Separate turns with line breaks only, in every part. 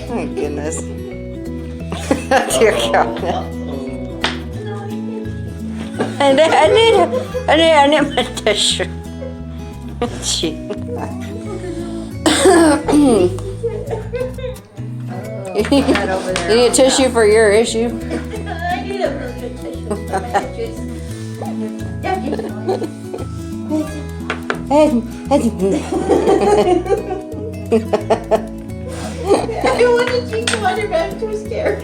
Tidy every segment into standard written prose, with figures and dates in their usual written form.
My goodness. Dear God. I need my tissue. Gee. You need a tissue for your issue?
I need a really good tissue for my issues. I don't want to drink the water, but I'm too scared.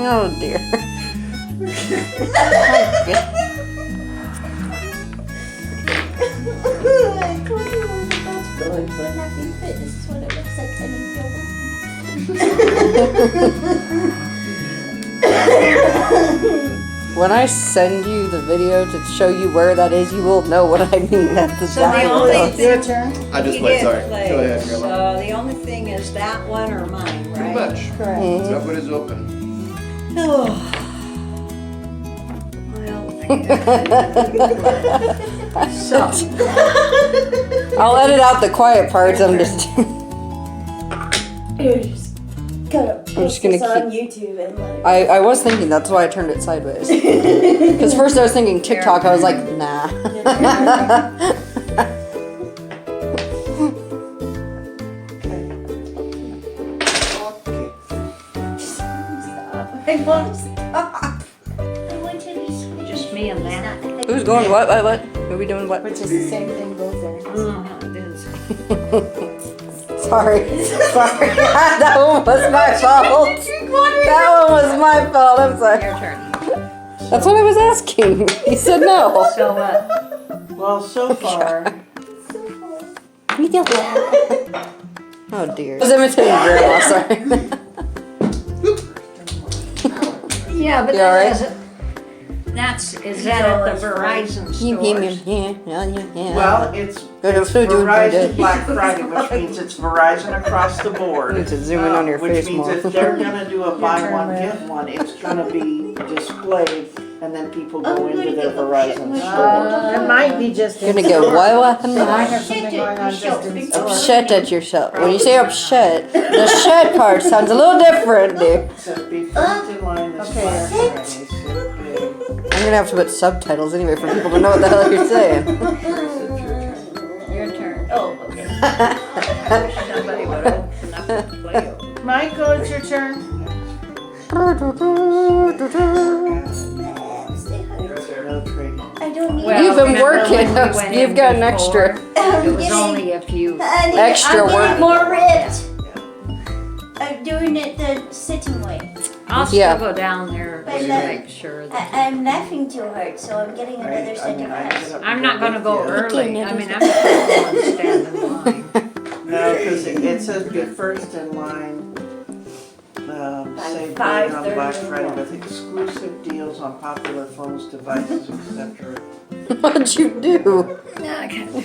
Oh dear.
I told you I was about to go into a happy fit. This is what it looks like. I didn't feel
When I send you the video to show you where that is, you will know what I mean. That's the
So the only thing,
Your turn.
I just
you
played,
get
sorry.
played.
Go ahead,
So
Grandma.
the only thing is that one or mine,
Pretty
right?
much.
Correct.
That one is open.
Oh.
So,
I'll edit out the quiet parts. I'm just.
You're just gonna
I'm just
post
gonna
this on YouTube and like.
I was thinking that's why I turned it sideways. Because first I was thinking TikTok. I was like, nah.
Stop. I want to stop. I want to be sweet.
Just me and that.
Who's going what? What? Who are we doing what?
which is the same thing both there.
It is.
Sorry. Sorry. That one was my fault. That one was my fault. I'm sorry.
Your turn.
That's what I was asking. You said no.
So
Well, so far,
Oh dear. I was imitating Grandma. Sorry.
yeah, but
You all right?
is that at the Verizon stores?
well, it's Verizon Black Friday, which means it's Verizon across the board.
You need to zoom in on your
Which
face
means
more.
if they're gonna do a buy
turn,
one,
Rick.
get one, it's gonna be displayed and then people
I'm
go into
gonna
their
get
Verizon
the
store.
It might be just.
You're gonna go what?
I have something going on just in store.
Upset at yourself. When you say upset, the shed part sounds a little different, dude.
So be first in line this
Okay.
Black Friday, sit big.
I'm gonna have to put subtitles anyway for people to know what the hell you're saying.
Your turn.
Oh, okay.
Somebody would open up the play.
Michael, it's your turn.
No trading.
I don't need.
Well,
You've been
remember
working.
when we went
You've
in
got an
before?
extra.
It was only a few.
Extra
I'm
work.
getting more ripped. I'm doing it the sitting way.
I'll still
Yeah.
go down there
But
just to
let-
make sure that.
I'm laughing too hard, so I'm getting another set of eyes.
I'm not gonna go early. I mean, I'm just gonna stand in line.
No, because it says be first in line, save big on Black
5:30.
Friday with exclusive deals on popular phones, devices, etc.
What'd you do?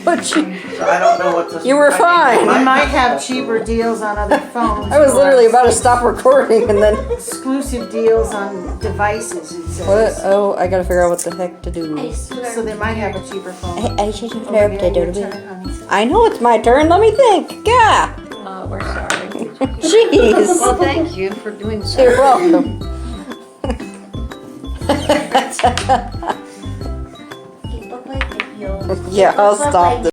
What'd you?
So I don't know what this.
You were fine.
We might have cheaper deals on other phones.
I was
or
literally about to stop recording and then.
exclusive deals on devices, it
What?
says.
Oh, I gotta figure out what the heck to do.
I swear.
So they might have a cheaper phone.
I shouldn't
Olivia, your turn, honey.
I know it's my turn. Let me think. Yeah.
We're sorry.
Jeez.
Well, thank you for doing so.
You're welcome.
Keep up my video.
Yeah, I'll
Keep up
stop
my
this.